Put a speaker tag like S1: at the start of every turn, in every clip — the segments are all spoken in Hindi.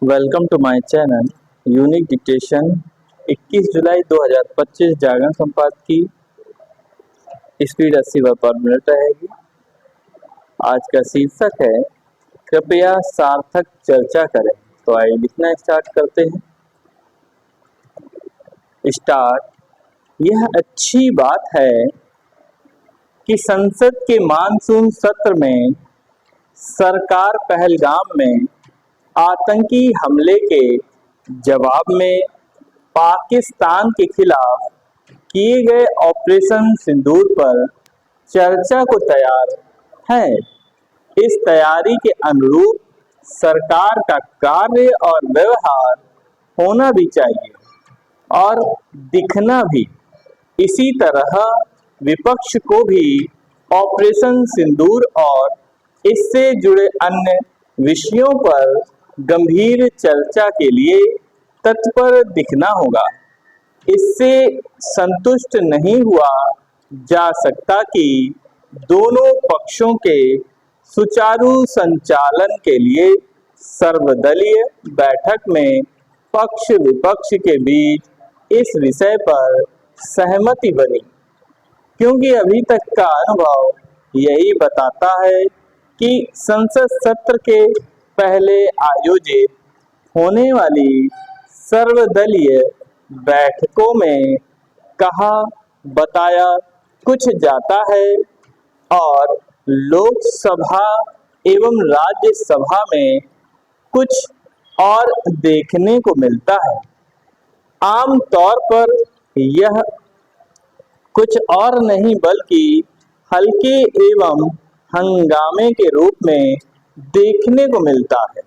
S1: Welcome to my channel unique dictation. 21 जुलाई 2025 जागरण संपादकीय स्पीड 80 वर्ड/मिनट रहेगी। आज का शीर्षक है कृपया सार्थक चर्चा करें। तो आइए लिखना स्टार्ट करते हैं। स्टार्ट। यह अच्छी बात है कि संसद के मानसून सत्र में सरकार पहलगाम में आतंकी हमले के जवाब में पाकिस्तान के खिलाफ किए गए ऑपरेशन सिंदूर पर चर्चा को तैयार है। इस तैयारी के अनुरूप सरकार का कार्य और व्यवहार होना भी चाहिए और दिखना भी। इसी तरह विपक्ष को भी ऑपरेशन सिंदूर और इससे जुड़े अन्य विषयों पर गंभीर चर्चा के लिए तत्पर दिखना होगा। इससे संतुष्ट नहीं हुआ जा सकता कि दोनों पक्षों के सुचारू संचालन के लिए सर्वदलीय बैठक में पक्ष विपक्ष के बीच इस विषय पर सहमति बनी, क्योंकि अभी तक का अनुभव यही बताता है कि संसद सत्र के पहले आयोजित होने वाली सर्वदलीय बैठकों में कहा बताया कुछ जाता है और लोकसभा एवं राज्यसभा में कुछ और देखने को मिलता है। आम तौर पर यह कुछ और नहीं बल्कि हल्के एवं हंगामे के रूप में देखने को मिलता है।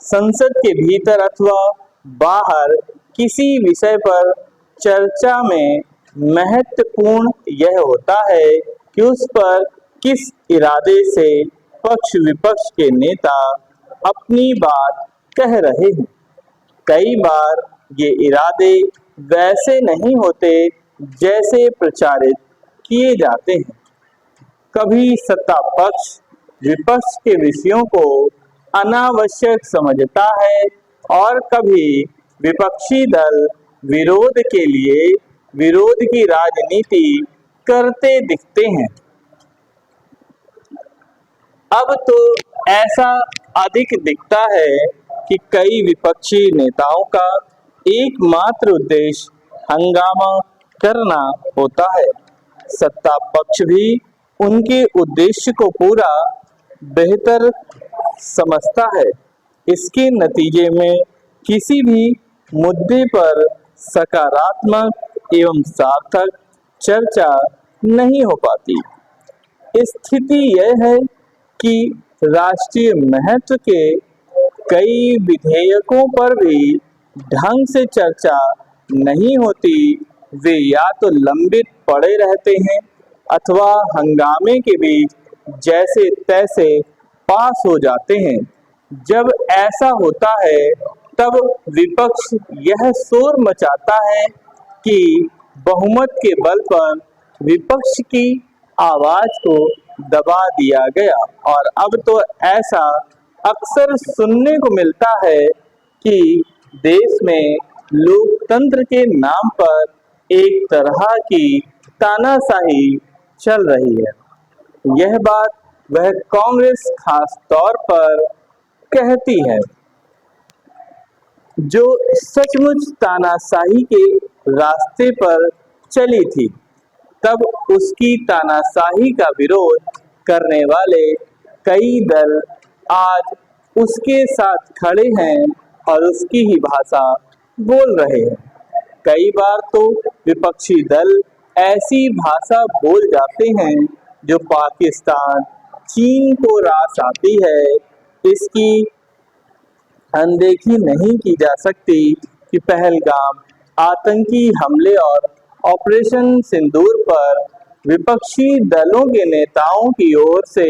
S1: संसद के भीतर अथवा बाहर किसी विषय पर चर्चा में महत्वपूर्ण यह होता है कि उस पर किस इरादे से पक्ष विपक्ष के नेता अपनी बात कह रहे हैं। कई बार ये इरादे वैसे नहीं होते जैसे प्रचारित किए जाते हैं। कभी सत्ता पक्ष विपक्ष के विषयों को अनावश्यक समझता है और कभी विपक्षी दल विरोध के लिए विरोध की राजनीति करते दिखते हैं। अब तो ऐसा अधिक दिखता है कि कई विपक्षी नेताओं का एकमात्र उद्देश्य हंगामा करना होता है। सत्ता पक्ष भी उनके उद्देश्य को पूरा बेहतर समझता है। इसके नतीजे में किसी भी मुद्दे पर सकारात्मक एवं सार्थक चर्चा नहीं हो पाती। स्थिति यह है कि राष्ट्रीय महत्व के कई विधेयकों पर भी ढंग से चर्चा नहीं होती। वे या तो लंबित पड़े रहते हैं अथवा हंगामे के बीच जैसे तैसे पास हो जाते हैं। जब ऐसा होता है तब विपक्ष यह शोर मचाता है कि बहुमत के बल पर विपक्ष की आवाज को दबा दिया गया। और अब तो ऐसा अक्सर सुनने को मिलता है कि देश में लोकतंत्र के नाम पर एक तरह की तानाशाही चल रही है। यह बात वह कांग्रेस खास तौर पर कहती है, जो सचमुच तानाशाही के रास्ते पर चली थी। तब उसकी तानाशाही का विरोध करने वाले कई दल आज उसके साथ खड़े हैं और उसकी ही भाषा बोल रहे हैं। कई बार तो विपक्षी दल ऐसी भाषा बोल जाते हैं जो पाकिस्तान चीन को रास आती है। इसकी अनदेखी नहीं की जा सकती कि पहलगाम आतंकी हमले और ऑपरेशन सिंदूर पर विपक्षी दलों के नेताओं की ओर से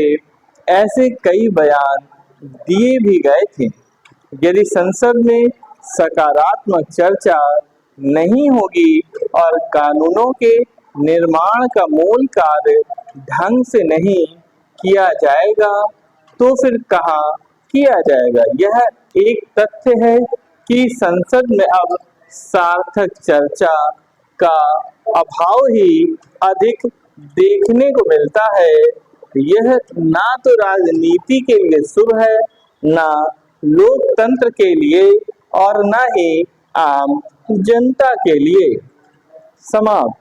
S1: ऐसे कई बयान दिए भी गए थे। यदि संसद में सकारात्मक चर्चा नहीं होगी और कानूनों के निर्माण का मूल कार्य ढंग से नहीं किया जाएगा तो फिर कहाँ किया जाएगा। यह एक तथ्य है कि संसद में अब सार्थक चर्चा का अभाव ही अधिक देखने को मिलता है। यह ना तो राजनीति के लिए शुभ है, ना लोकतंत्र के लिए और ना ही आम जनता के लिए। समाप्त।